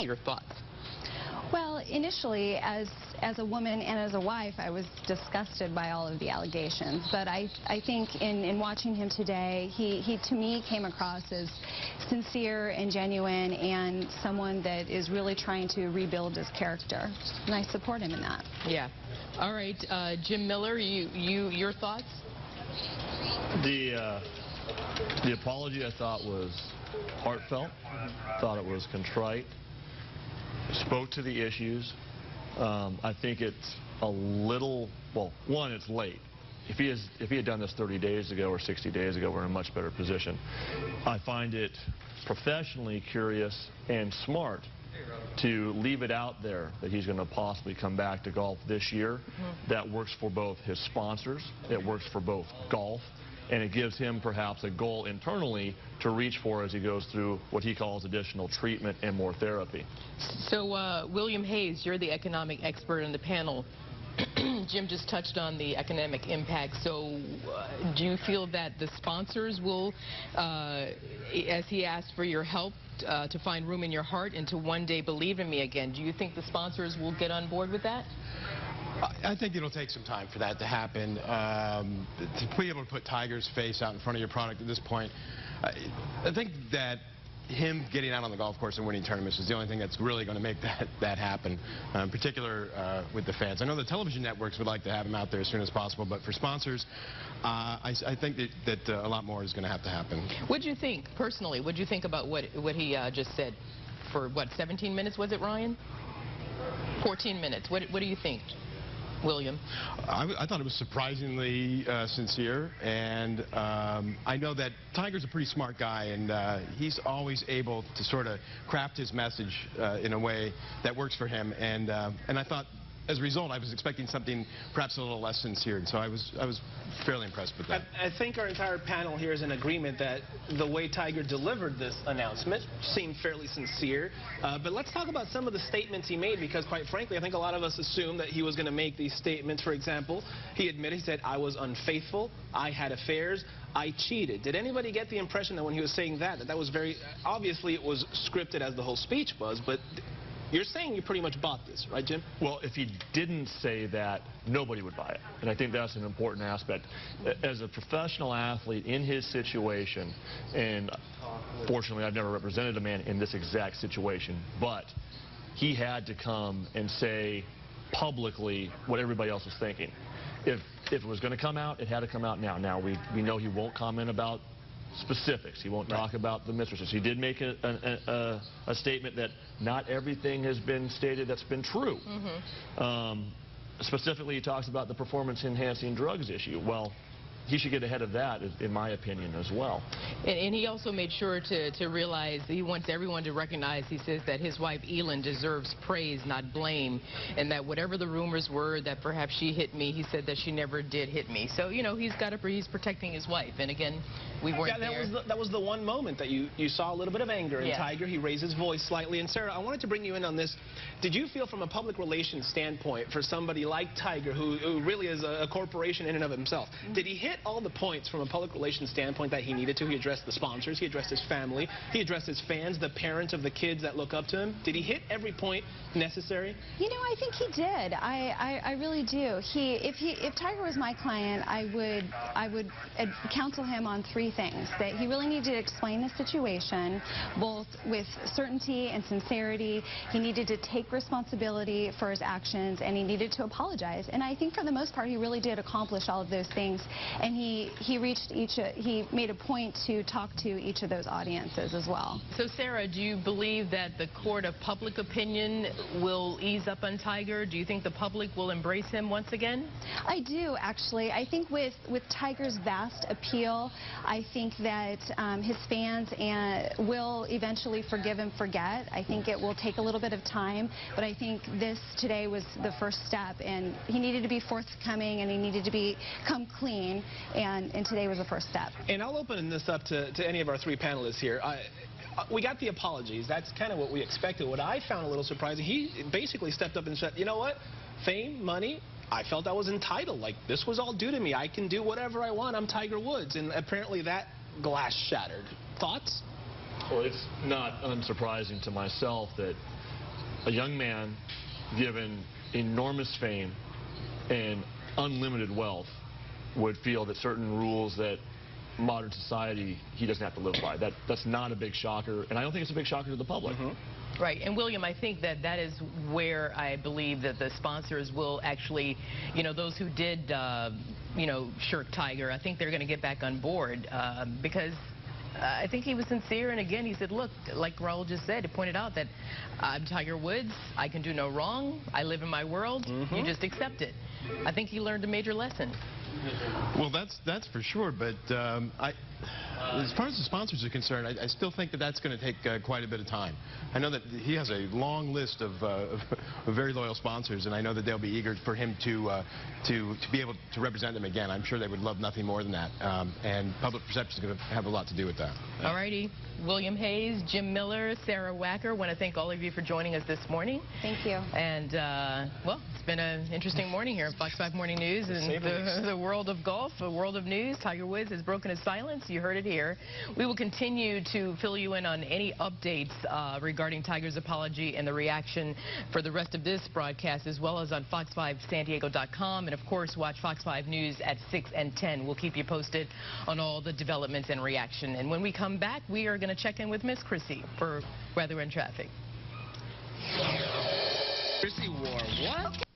Your thoughts? Well, initially, as a woman and as a wife, I was disgusted by all of the allegations. But I think in watching him today, he to me came across as sincere and genuine and someone that is really trying to rebuild his character. And I support him in that. Yeah. All right, Jim Miller, your thoughts? The apology I thought was heartfelt. Thought it was contrite. Spoke to the issues. I think it's a little, well, one, it's late. If he had done this 30 days ago or 60 days ago, we're in a much better position. I find it professionally curious and smart to leave it out there that he's going to possibly come back to golf this year. That works for both his sponsors, it works for both golf, and it gives him perhaps a goal internally to reach for as he goes through what he calls additional treatment and more therapy. So, William Hayes, you're the economic expert in the panel. Jim just touched on the economic impact. So do you feel that the sponsors will, as he asked for your help, to find room in your heart and to one day believe in me again, do you think the sponsors will get on board with that? I think it'll take some time for that to happen. To be able to put Tiger's face out in front of your product at this point, I think that him getting out on the golf course and winning tournaments is the only thing that's really going to make that happen, in particular with the fans. I know the television networks would like to have him out there as soon as possible, but for sponsors, I think that a lot more is going to have to happen. What do you think, personally? What do you think about what he just said? For, what, 17 minutes, was it, Ryan? 14 minutes. What do you think, William? I thought it was surprisingly sincere, and I know that Tiger's a pretty smart guy, and he's always able to sort of craft his message in a way that works for him, and I thought, as a result, I was expecting something perhaps a little less sincere, and so I was fairly impressed with that. I think our entire panel here is in agreement that the way Tiger delivered this announcement seemed fairly sincere. But let's talk about some of the statements he made, because quite frankly, I think a lot of us assumed that he was going to make these statements. For example, he admitted, he said, I was unfaithful, I had affairs, I cheated. Did anybody get the impression that when he was saying that was very, obviously it was scripted as the whole speech was, but you're saying you pretty much bought this, right, Jim? Well, if he didn't say that, nobody would buy it. And I think that's an important aspect. As a professional athlete in his situation, and fortunately I've never represented a man in this exact situation, but he had to come and say publicly what everybody else was thinking. If it was going to come out, it had to come out now. Now, we know he won't comment about specifics. He won't talk about the mistresses. He did make a statement that not everything has been stated that's been true. Specifically, he talks about the performance-enhancing drugs issue. Well, he should get ahead of that, in my opinion, as well. And he also made sure to realize he wants everyone to recognize, he says, that his wife, Elin, deserves praise, not blame, and that whatever the rumors were that perhaps she hit me, he said that she never did hit me. So, you know, he's protecting his wife. And again, we weren't there. That was the one moment that you saw a little bit of anger in Tiger. He raised his voice slightly. And Sarah, I wanted to bring you in on this. Did you feel from a public relations standpoint, for somebody like Tiger, who really is a corporation in and of himself, did he hit all the points from a public relations standpoint that he needed to? He addressed the sponsors, he addressed his family, he addressed his fans, the parents of the kids that look up to him. Did he hit every point necessary? You know, I think he did. I really do. If Tiger was my client, I would counsel him on three things. That he really needed to explain the situation, both with certainty and sincerity. He needed to take responsibility for his actions, and he needed to apologize. And I think for the most part, he really did accomplish all of those things. And he made a point to talk to each of those audiences as well. So, Sarah, do you believe that the court of public opinion will ease up on Tiger? Do you think the public will embrace him once again? I do, actually. I think with Tiger's vast appeal, I think that his fans will eventually forgive and forget. I think it will take a little bit of time, but I think this today was the first step, and he needed to be forthcoming, and he needed to come clean, and today was the first step. And I'll open this up to any of our three panelists here. We got the apologies. That's kind of what we expected. What I found a little surprising, he basically stepped up and said, you know what, fame, money, I felt I was entitled. Like, this was all due to me. I can do whatever I want. I'm Tiger Woods. And apparently that glass shattered. Thoughts? Well, it's not unsurprising to myself that a young man given enormous fame and unlimited wealth would feel that certain rules that modern society he doesn't have to live by. That's not a big shocker, and I don't think it's a big shocker to the public. Right, and William, I think that is where I believe that the sponsors will actually, those who did, shirk Tiger, I think they're going to get back on board because I think he was sincere, and again, he said, look, like Raul just said, he pointed out that I'm Tiger Woods, I can do no wrong, I live in my world, you just accept it. I think he learned a major lesson. Well, that's for sure, but as far as the sponsors are concerned, I still think that that's going to take quite a bit of time. I know that he has a long list of very loyal sponsors, and I know that they'll be eager for him to be able to represent them again. I'm sure they would love nothing more than that, and public perception is going to have a lot to do with that. All righty. William Hayes, Jim Miller, Sarah Wacker, want to thank all of you for joining us this morning. Thank you. And, well, it's been an interesting morning here at Fox 5 Morning News and the world of golf, the world of news. Tiger Woods has broken his silence. You heard it here. We will continue to fill you in on any updates regarding Tiger's apology and the reaction for the rest of this broadcast, as well as on fox5sandiego.com. And, of course, watch Fox 5 News at 6 and 10. We'll keep you posted on all the developments and reaction. And when we come back, we are going to check in with Miss Chrissy for weather and traffic. Chrissy wore what?